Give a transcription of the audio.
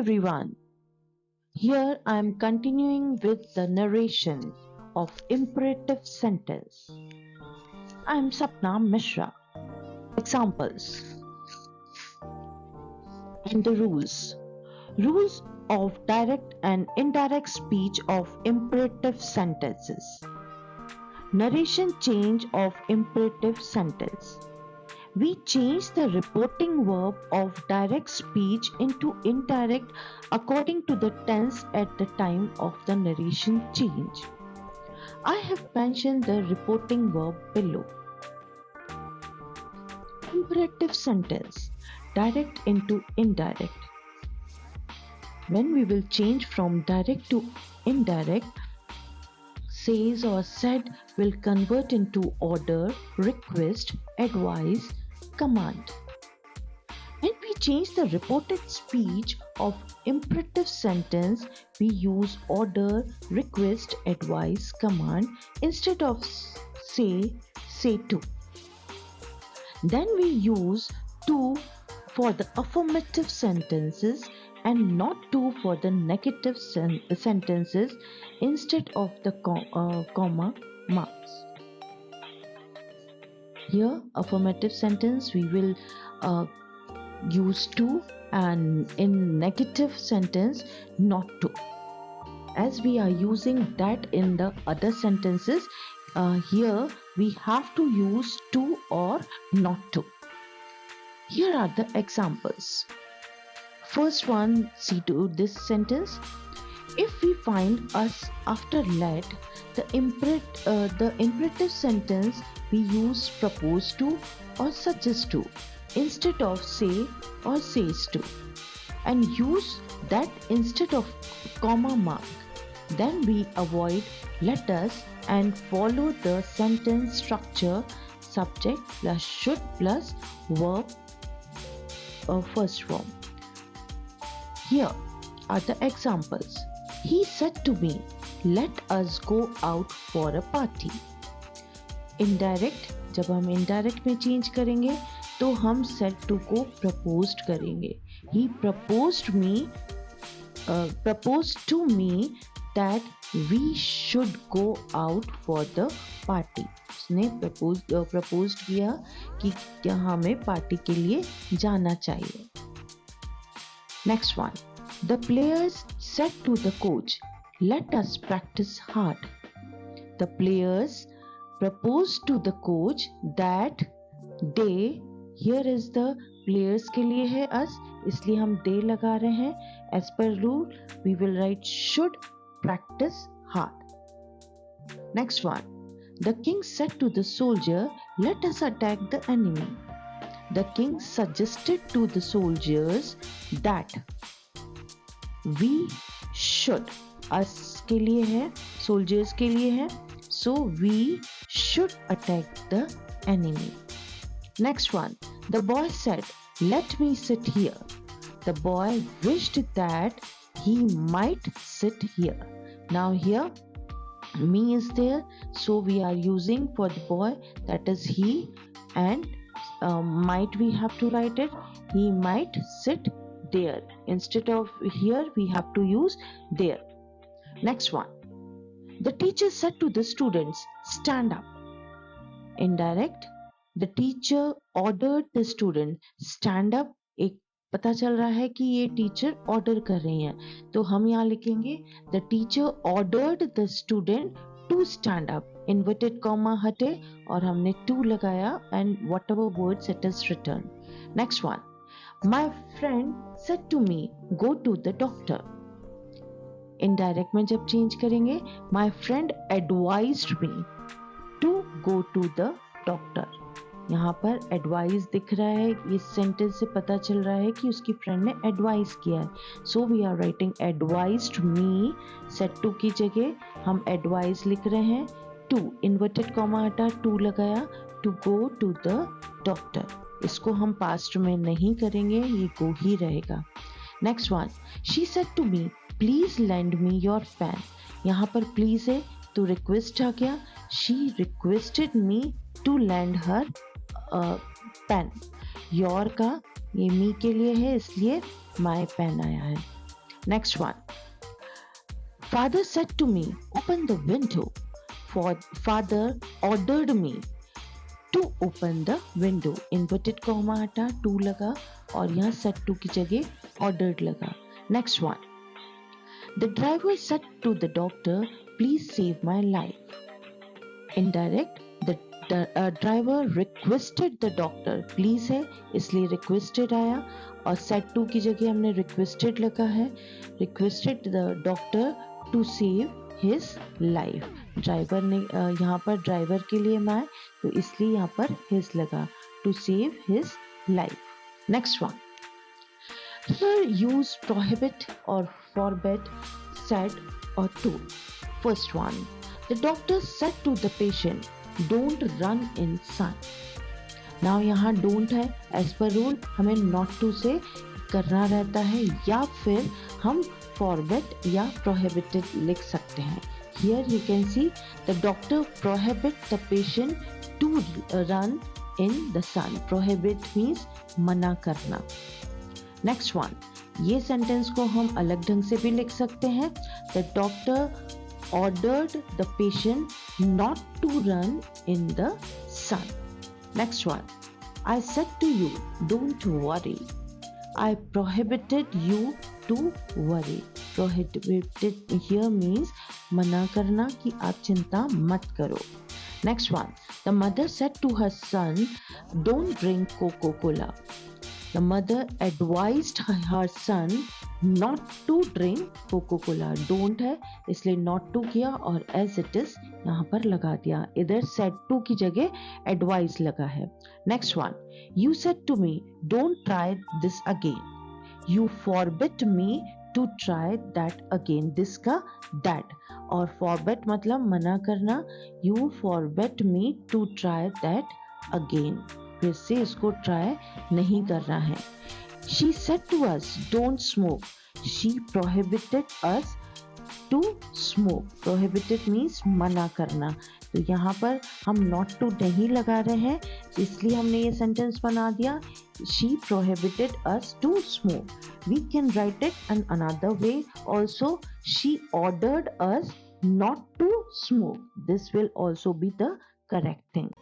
everyone. Here I am continuing with the narration of imperative sentence. I am Sapna Mishra. Examples and the rules. Rules of direct and indirect speech of imperative sentences. Narration change of imperative sentence. We change the reporting verb of direct speech into indirect according to the tense at the time of the narration change. I have mentioned the reporting verb below. Imperative sentence, direct into indirect. When we will change from direct to indirect, says or said will convert into order, request, advice, command. When we change the reported speech of imperative sentence, we use order, request, advice, command instead of say to. Then we use to for the affirmative sentences and not to for the negative sentences instead of the comma marks. Here, affirmative sentence we will use to, and in negative sentence not to. As we are using that in the other sentences, here we have to use to or not to. Here are the examples. First one, see to this sentence. If we find us after let, the imperative sentence we use propose to or suggest to instead of say or says to, and use that instead of comma mark. Then we avoid let us and follow the sentence structure subject plus should plus verb first form. Here are the examples. He said to me, let us go out for a party. Indirect, जब हम indirect में change करेंगे तो हम said to को proposed करेंगे. He proposed to me that we should go out for the party. उसने proposed किया कि क्या हमें पार्टी के लिए जाना चाहिए. Next one. The players said to the coach, let us practice hard. The players proposed to the coach that they, here is the players के लिए है us, इसलिए हम they लगा रहे हैं. As per rule, we will write should practice hard. Next one. The king said to the soldier, let us attack the enemy. The king suggested to the soldiers that we should, us के लिए है, soldiers के लिए है, so we should attack the enemy. Next one. The boy said, let me sit here. The boy wished that he might sit here. Now here me is there, so we are using for the boy, that is he, and might we have to write it, he might sit there. Instead of here we have to use there. Next one. The teacher said to the students, stand up. Indirect, the teacher ordered the student stand up. एक पता चल रहा है कि ये teacher order कर रही हैं, तो हम यहाँ लिखेंगे the teacher ordered the student to stand up. Inverted comma हटे और हमने to लगाया and whatever words it is written. Next one. My friend said to me, go to the doctor. Indirect में जब change करेंगे, my friend advised me to go to the doctor. यहाँ पर advice दिख रहा है, इस सेंटेंस से पता चल रहा है कि उसकी फ्रेंड ने एडवाइस किया है. So we are writing advised me, said to की जगह हम एडवाइस लिख रहे हैं. टू, इन्वर्टेड कॉमा हटा, टू लगाया, to go to the doctor. इसको हम पास्ट में नहीं करेंगे, ये गो ही रहेगा. Next one. She said to me, please lend me your pen. यहाँ पर प्लीज है तो रिक्वेस्ट आ गया. She requested me to land her pen. Your का ये मी के लिए है, इसलिए माई पेन आया है. Next one. Father said to me, open the window. Father ordered me to open the window. Inverted comma हटा, to लगा और यहाँ said to की जगह ordered लगा. Next one. The driver said to the doctor, please save my life. Indirect, the driver requested the doctor. Please है इसलिए requested आया और said to की जगह हमने requested लगा है. Requested the doctor to save his life. Driver ने यहाँ पर ड्राइवर के लिए मैं तो इसलिए यहाँ पर his लगा. To save his life. Next one. Here use prohibit or forbid, said or told. First one. The doctor said to the patient, don't run in sun. Now यहाँ don't है, as per rule हमें not to से करना रहता है या फिर हम forbid या prohibited लिख सकते हैं. Here you can see the doctor prohibit the patient to run in the sun. Prohibit means मना करना. Next one. ये सेंटेंस को हम अलग ढंग से भी लिख सकते हैं. The doctor ordered the patient not to run in the sun. Next one. I said to you, don't worry. I prohibited you to worry. Prohibited here means मना करना कि आप चिंता मत करो. Next one. The mother said to her son, don't drink Coca-Cola. The mother advised her son not to drink Coca-Cola. Don't है इसलिए not to किया और as it is यहाँ पर लगा दिया. इधर said to की जगह advice लगा है. Next one. You said to me, don't try this again. You forbid me to try that again. This का that और forbid मतलब मना करना. You forbid me to try that again. फिर से इसको ट्राई नहीं करना है. She said to us, don't smoke. She prohibited us to smoke. Prohibited means मना करना. तो यहाँ पर हम not to नहीं लगा रहे हैं इसलिए हमने ये सेंटेंस बना दिया. She prohibited us to smoke. We can write it in another way also. She ordered us not to smoke. This will also be the correct thing.